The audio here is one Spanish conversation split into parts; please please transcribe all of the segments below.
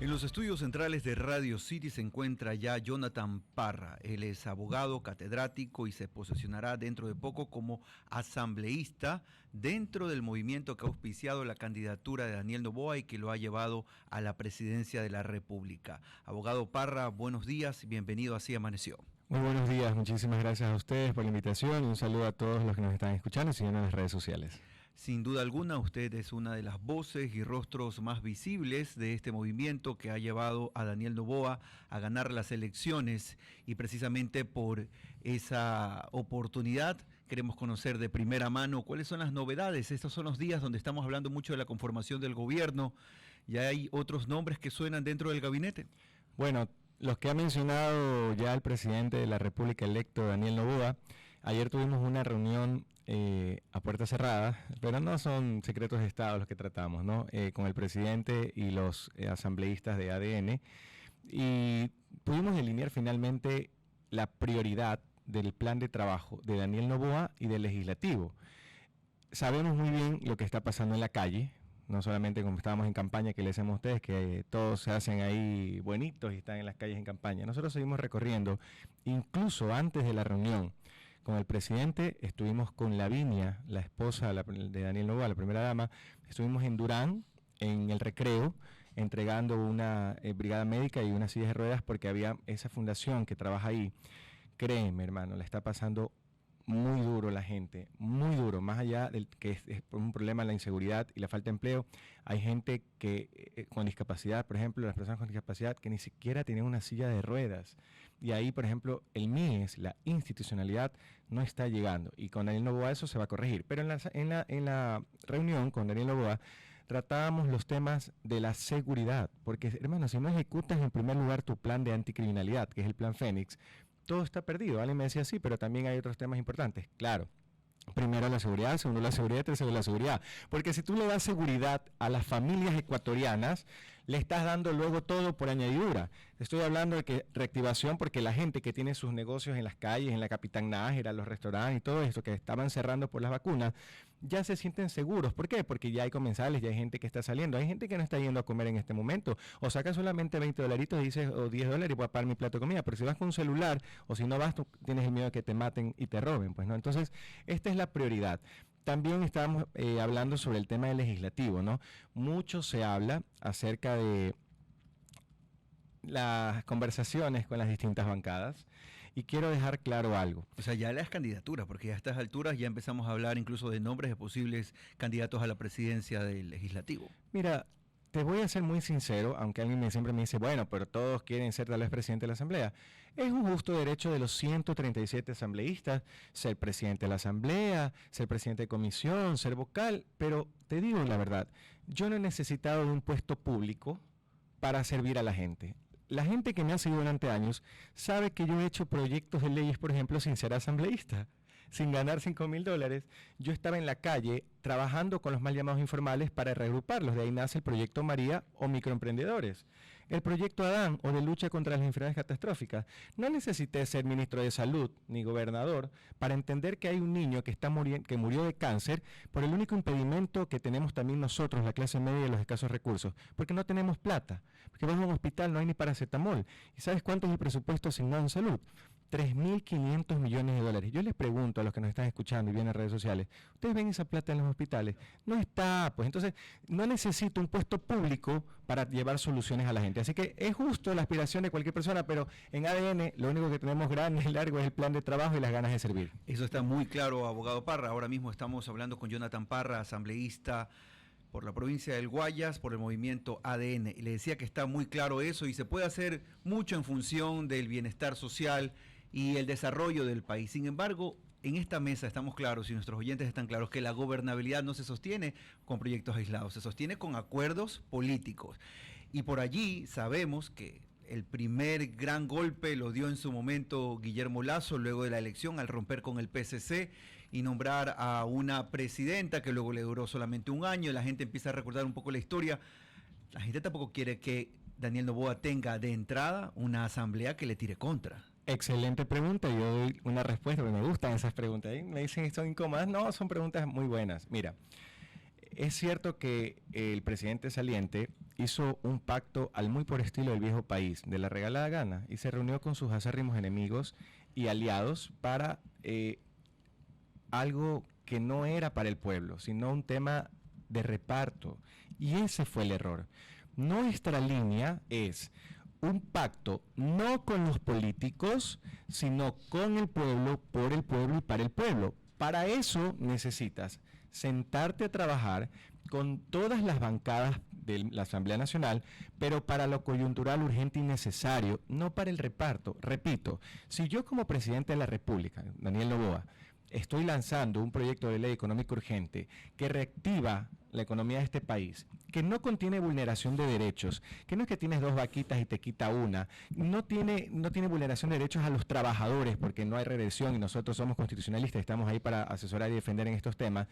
En los estudios centrales de Radio City se encuentra ya Jonathan Parra. Él es abogado, catedrático y se posesionará dentro de poco como asambleísta dentro del movimiento que ha auspiciado la candidatura de Daniel Noboa y que lo ha llevado a la presidencia de la República. Abogado Parra, buenos días y bienvenido a Así Amaneció. Muy buenos días, muchísimas gracias a ustedes por la invitación y un saludo a todos los que nos están escuchando y siguiendo en las redes sociales. Sin duda alguna, usted es una de las voces y rostros más visibles de este movimiento que ha llevado a Daniel Noboa a ganar las elecciones, y precisamente por esa oportunidad queremos conocer de primera mano cuáles son las novedades. Estos son los días donde estamos hablando mucho de la conformación del gobierno. ¿Ya hay otros nombres que suenan dentro del gabinete? Bueno, los que ha mencionado ya el presidente de la República electo, Daniel Noboa, ayer tuvimos una reunión a puerta cerrada, pero no son secretos de Estado los que tratamos, ¿no? Con el presidente y los asambleístas de ADN, y pudimos delinear finalmente la prioridad del plan de trabajo de Daniel Noboa y del legislativo. Sabemos muy bien lo que está pasando en la calle, no solamente como estábamos en campaña, que les decimos a ustedes que todos se hacen ahí buenitos y están en las calles en campaña. Nosotros seguimos recorriendo, incluso antes de la reunión con el presidente, estuvimos con Lavinia, la esposa de Daniel Noboa, la primera dama, estuvimos en Durán, en el Recreo, entregando una brigada médica y unas sillas de ruedas, porque había esa fundación que trabaja ahí. Créeme, hermano, le está pasando muy duro la gente, muy duro, más allá del que es un problema la inseguridad y la falta de empleo. Hay gente que con discapacidad, por ejemplo, las personas con discapacidad que ni siquiera tienen una silla de ruedas, y ahí, por ejemplo, el MIES, la institucionalidad, no está llegando, y con Daniel Noboa eso se va a corregir. Pero en la reunión con Daniel Noboa tratábamos los temas de la seguridad, porque, hermano, si no ejecutas en primer lugar tu plan de anticriminalidad, que es el plan Fénix, todo está perdido. Alguien me decía sí, pero también hay otros temas importantes. Claro, primero la seguridad, segundo la seguridad, tercero la seguridad. Porque si tú le das seguridad a las familias ecuatorianas, le estás dando luego todo por añadidura. Estoy hablando de que reactivación, porque la gente que tiene sus negocios en las calles, en la Capitán Nájera, los restaurantes y todo esto, que estaban cerrando por las vacunas, ya se sienten seguros. ¿Por qué? Porque ya hay comensales, ya hay gente que está saliendo, hay gente que no está yendo a comer en este momento, o saca solamente 20 dolaritos y dices, o 10 dólares y voy a pagar mi plato de comida, pero si vas con un celular, o si no vas, tú tienes el miedo de que te maten y te roben, pues, ¿no? Entonces, esta es la prioridad. También estábamos hablando sobre el tema del legislativo, ¿no? Mucho se habla acerca de las conversaciones con las distintas bancadas, y quiero dejar claro algo. O sea, ya las candidaturas, porque a estas alturas ya empezamos a hablar incluso de nombres de posibles candidatos a la presidencia del legislativo. Mira, te voy a ser muy sincero, aunque alguien siempre me dice, bueno, pero todos quieren ser tal vez presidente de la Asamblea. Es un justo derecho de los 137 asambleístas ser presidente de la Asamblea, ser presidente de comisión, ser vocal, pero te digo la verdad, yo no he necesitado de un puesto público para servir a la gente. La gente que me ha seguido durante años sabe que yo he hecho proyectos de leyes, por ejemplo, sin ser asambleísta, sin ganar $5,000. Yo estaba en la calle trabajando con los mal llamados informales para reagruparlos. De ahí nace el proyecto María o microemprendedores. El proyecto Adán, o de lucha contra las enfermedades catastróficas. No necesité ser ministro de salud ni gobernador para entender que hay un niño que murió de cáncer por el único impedimento que tenemos también nosotros, la clase media y los escasos recursos, porque no tenemos plata, porque vas a un hospital, no hay ni paracetamol. ¿Y sabes cuánto es el presupuesto asignado en salud? 3.500 millones de dólares. Yo les pregunto a los que nos están escuchando y vienen en redes sociales, ¿ustedes ven esa plata en los hospitales? No está, pues entonces no necesito un puesto público para llevar soluciones a la gente. Así que es justo la aspiración de cualquier persona, pero en ADN lo único que tenemos grande y largo es el plan de trabajo y las ganas de servir. Eso está muy claro, abogado Parra. Ahora mismo estamos hablando con Jonathan Parra, asambleísta por la provincia del Guayas, por el movimiento ADN. Y le decía que está muy claro eso y se puede hacer mucho en función del bienestar social y el desarrollo del país. Sin embargo, en esta mesa estamos claros y nuestros oyentes están claros que la gobernabilidad no se sostiene con proyectos aislados, se sostiene con acuerdos políticos. Y por allí sabemos que el primer gran golpe lo dio en su momento Guillermo Lasso luego de la elección al romper con el PSC y nombrar a una presidenta que luego le duró solamente un año. La gente empieza a recordar un poco la historia. La gente tampoco quiere que Daniel Noboa tenga de entrada una asamblea que le tire contra. Excelente pregunta, yo doy una respuesta, porque me gustan esas preguntas. Me dicen que son incómodas. No, son preguntas muy buenas. Mira, es cierto que el presidente saliente hizo un pacto al muy por estilo del viejo país, de la regalada gana, y se reunió con sus acérrimos enemigos y aliados para algo que no era para el pueblo, sino un tema de reparto. Y ese fue el error. Nuestra línea es un pacto no con los políticos, sino con el pueblo, por el pueblo y para el pueblo. Para eso necesitas sentarte a trabajar con todas las bancadas de la Asamblea Nacional, pero para lo coyuntural, urgente y necesario, no para el reparto. Repito, si yo como presidente de la República, Daniel Noboa, estoy lanzando un proyecto de ley económico urgente que reactiva la economía de este país, que no contiene vulneración de derechos, que no es que tienes 2 vaquitas y te quita una, no tiene vulneración de derechos a los trabajadores porque no hay regresión y nosotros somos constitucionalistas, estamos ahí para asesorar y defender en estos temas.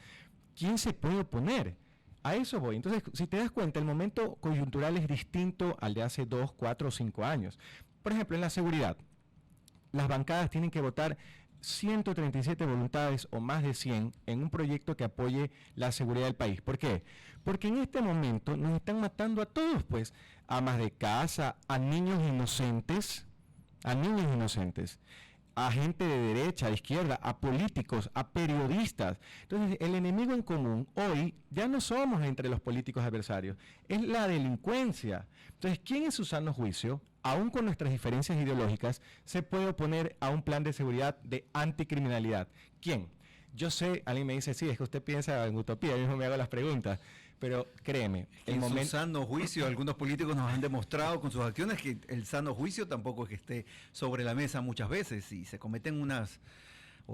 ¿Quién se puede oponer? A eso voy. Entonces, si te das cuenta, el momento coyuntural es distinto al de hace 2, 4 o 5 años. Por ejemplo, en la seguridad, las bancadas tienen que votar 137 voluntades o más de 100 en un proyecto que apoye la seguridad del país. ¿Por qué? Porque en este momento nos están matando a todos, pues, a amas de casa, a niños inocentes, a gente de derecha, de izquierda, a políticos, a periodistas. Entonces, el enemigo en común hoy ya no somos entre los políticos adversarios, es la delincuencia. Entonces, ¿quién en su sano juicio, aún con nuestras diferencias ideológicas, se puede oponer a un plan de seguridad de anticriminalidad? ¿Quién? Yo sé, alguien me dice, sí, es que usted piensa en utopía, yo mismo me hago las preguntas, pero créeme, en su sano juicio, algunos políticos nos han demostrado con sus acciones que el sano juicio tampoco es que esté sobre la mesa muchas veces y se cometen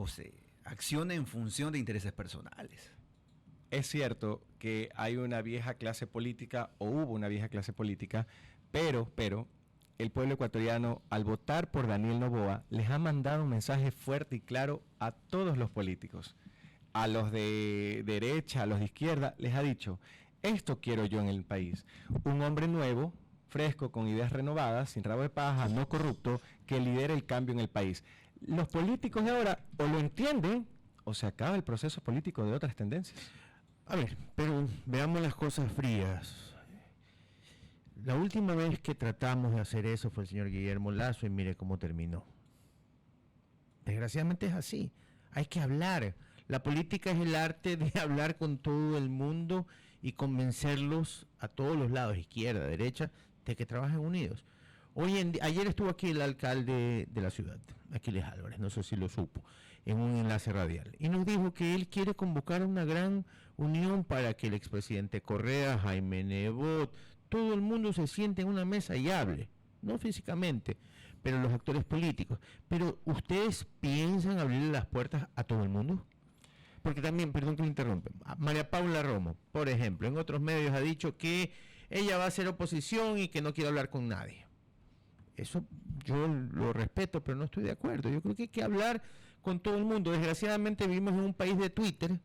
se accionan en función de intereses personales. Es cierto que hay una vieja clase política, o hubo una vieja clase política, pero el pueblo ecuatoriano, al votar por Daniel Noboa, les ha mandado un mensaje fuerte y claro a todos los políticos. A los de derecha, a los de izquierda, les ha dicho, esto quiero yo en el país. Un hombre nuevo, fresco, con ideas renovadas, sin rabo de paja, no corrupto, que lidere el cambio en el país. Los políticos de ahora o lo entienden o se acaba el proceso político de otras tendencias. A ver, pero veamos las cosas frías. La última vez que tratamos de hacer eso fue el señor Guillermo Lasso y mire cómo terminó. Desgraciadamente es así. Hay que hablar. La política es el arte de hablar con todo el mundo y convencerlos a todos los lados, izquierda, derecha, de que trabajen unidos. Ayer estuvo aquí el alcalde de la ciudad, Aquiles Álvarez, no sé si lo supo, en un enlace radial, y nos dijo que él quiere convocar una gran unión para que el expresidente Correa, Jaime Nebot, todo el mundo se siente en una mesa y hable, no físicamente, pero los actores políticos. Pero ¿ustedes piensan abrirle las puertas a todo el mundo? Porque también, perdón que me interrumpa, María Paula Romo, por ejemplo, en otros medios ha dicho que ella va a hacer oposición y que no quiere hablar con nadie. Eso yo lo respeto, pero no estoy de acuerdo. Yo creo que hay que hablar con todo el mundo. Desgraciadamente vivimos en un país de Twitter,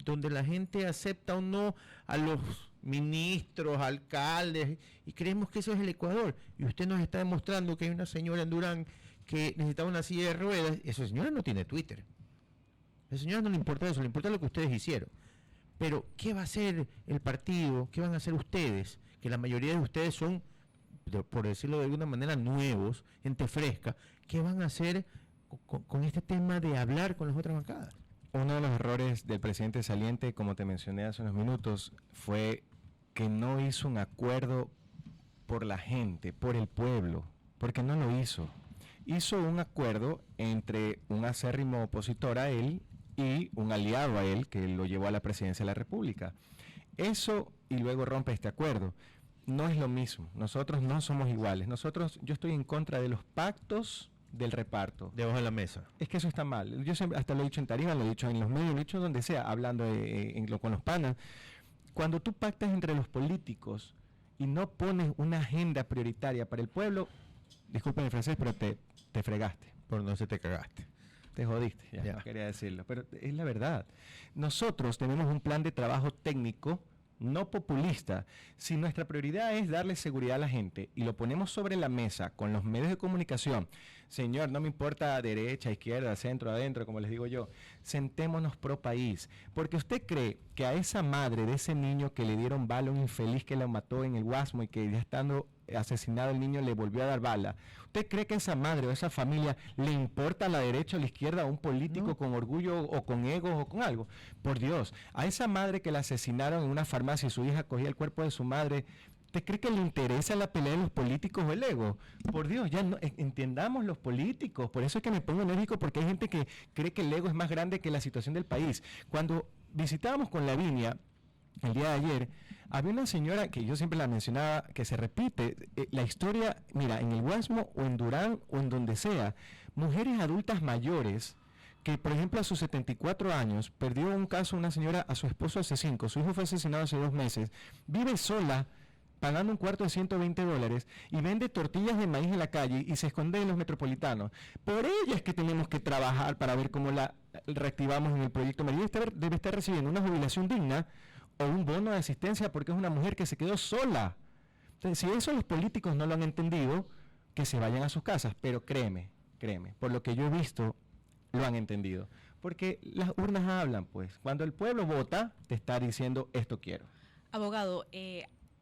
donde la gente acepta o no a los ministros, alcaldes, y creemos que eso es el Ecuador. Y usted nos está demostrando que hay una señora en Durán que necesitaba una silla de ruedas. Esa señora no tiene Twitter. A la señora no le importa eso, le importa lo que ustedes hicieron. Pero, ¿qué va a hacer el partido? ¿Qué van a hacer ustedes? Que la mayoría de ustedes son, por decirlo de alguna manera, nuevos, gente fresca. ¿Qué van a hacer con este tema de hablar con las otras bancadas? Uno de los errores del presidente saliente, como te mencioné hace unos minutos, fue que no hizo un acuerdo por la gente, por el pueblo, porque no lo hizo. Hizo un acuerdo entre un acérrimo opositor a él y un aliado a él que lo llevó a la presidencia de la República. Eso, y luego rompe este acuerdo. No es lo mismo. Nosotros no somos iguales. Yo estoy en contra de los pactos del reparto. Debajo de la mesa. Es que eso está mal. Yo siempre, hasta lo he dicho en Tarima, lo he dicho en los medios, lo he dicho donde sea, hablando con los panas. Cuando tú pactas entre los políticos y no pones una agenda prioritaria para el pueblo, disculpen el francés, pero te fregaste. Por no se te cagaste. Te jodiste, ya no quería decirlo, pero es la verdad. Nosotros tenemos un plan de trabajo técnico no populista. Si nuestra prioridad es darle seguridad a la gente y lo ponemos sobre la mesa con los medios de comunicación, señor, no me importa derecha, izquierda, centro, adentro, como les digo yo, sentémonos pro país. Porque usted cree que a esa madre de ese niño que le dieron bala, un infeliz que la mató en el Guasmo y que ya estando asesinado el niño le volvió a dar bala, ¿usted cree que a esa madre o a esa familia le importa la derecha o la izquierda, a un político con orgullo o con egos o con algo? Por Dios, a esa madre que la asesinaron en una farmacia y su hija cogía el cuerpo de su madre, ¿usted cree que le interesa la pelea de los políticos o el ego? Por Dios, ya no, entendamos los políticos. Por eso es que me pongo enérgico, porque hay gente que cree que el ego es más grande que la situación del país. Cuando visitábamos con Lavinia el día de ayer, había una señora que yo siempre la mencionaba, que se repite, la historia, mira, en el Guasmo o en Durán o en donde sea, mujeres adultas mayores que, por ejemplo, a sus 74 años, perdió un caso una señora a su esposo hace 5, su hijo fue asesinado hace 2 meses, vive sola, pagando un cuarto de $120 y vende tortillas de maíz en la calle y se esconde en los metropolitanos. Por ella es que tenemos que trabajar para ver cómo la reactivamos en el proyecto María. Debe estar recibiendo una jubilación digna o un bono de asistencia porque es una mujer que se quedó sola. Entonces, si eso los políticos no lo han entendido, que se vayan a sus casas. Pero créeme, por lo que yo he visto, lo han entendido. Porque las urnas hablan, pues. Cuando el pueblo vota, te está diciendo, esto quiero. Abogado,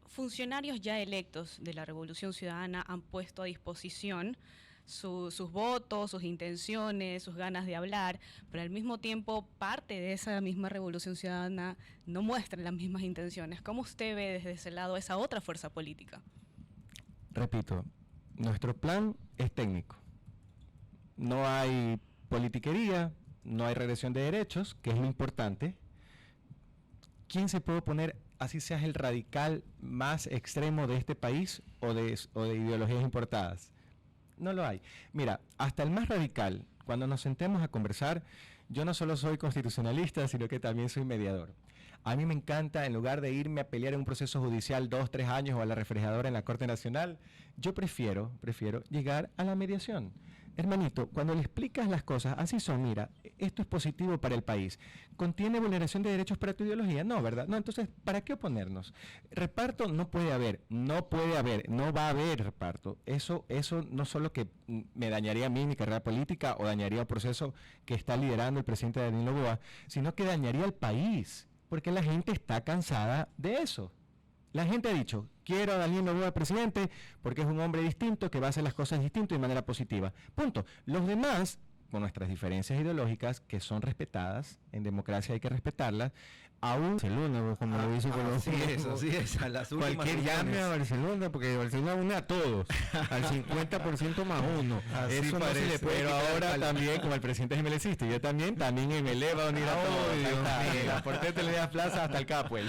funcionarios ya electos de la Revolución Ciudadana han puesto a disposición sus votos, sus intenciones, sus ganas de hablar, pero al mismo tiempo parte de esa misma Revolución Ciudadana no muestra las mismas intenciones. ¿Cómo usted ve desde ese lado esa otra fuerza política? Repito, nuestro plan es técnico. No hay politiquería, no hay regresión de derechos, que es lo importante. ¿Quién se puede oponer, así seas el radical más extremo de este país o de ideologías importadas? No lo hay. Mira, hasta el más radical, cuando nos sentemos a conversar, yo no solo soy constitucionalista, sino que también soy mediador. A mí me encanta, en lugar de irme a pelear en un proceso judicial 2, 3 años o a la refrigeradora en la Corte Nacional, yo prefiero llegar a la mediación. Hermanito, cuando le explicas las cosas, así son, mira, esto es positivo para el país. ¿Contiene vulneración de derechos para tu ideología? No, ¿verdad? No, entonces, ¿para qué oponernos? Reparto no puede haber, no va a haber reparto. Eso no solo que me dañaría a mí, mi carrera política, o dañaría el proceso que está liderando el presidente Daniel Noboa, sino que dañaría al país, porque la gente está cansada de eso. La gente ha dicho, quiero a Daniel Noboa presidente porque es un hombre distinto que va a hacer las cosas distinto y de manera positiva. Punto. Los demás, con nuestras diferencias ideológicas, que son respetadas, en democracia hay que respetarlas, aún Barcelona, como lo dice así es, a las últimas cualquier llame a Barcelona, porque Barcelona une a todos, al 50% más uno. Así eso parece, no se le puede. Pero ahora también, como el presidente es MLCista, yo también MLE va a unir a todos. La Portete le da plaza hasta el Capuel.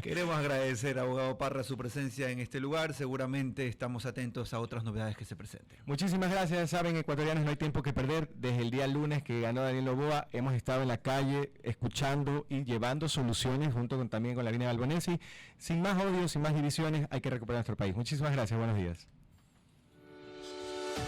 Queremos agradecer, abogado Parra, su presencia en este lugar. Seguramente estamos atentos a otras novedades que se presenten. Muchísimas gracias. Saben, ecuatorianos, no hay tiempo que perder. Desde el día lunes que ganó Daniel Noboa, hemos estado en la calle escuchando y llevando soluciones junto también con Lavinia Balbonesi. Sin más odio, sin más divisiones, hay que recuperar nuestro país. Muchísimas gracias. Buenos días.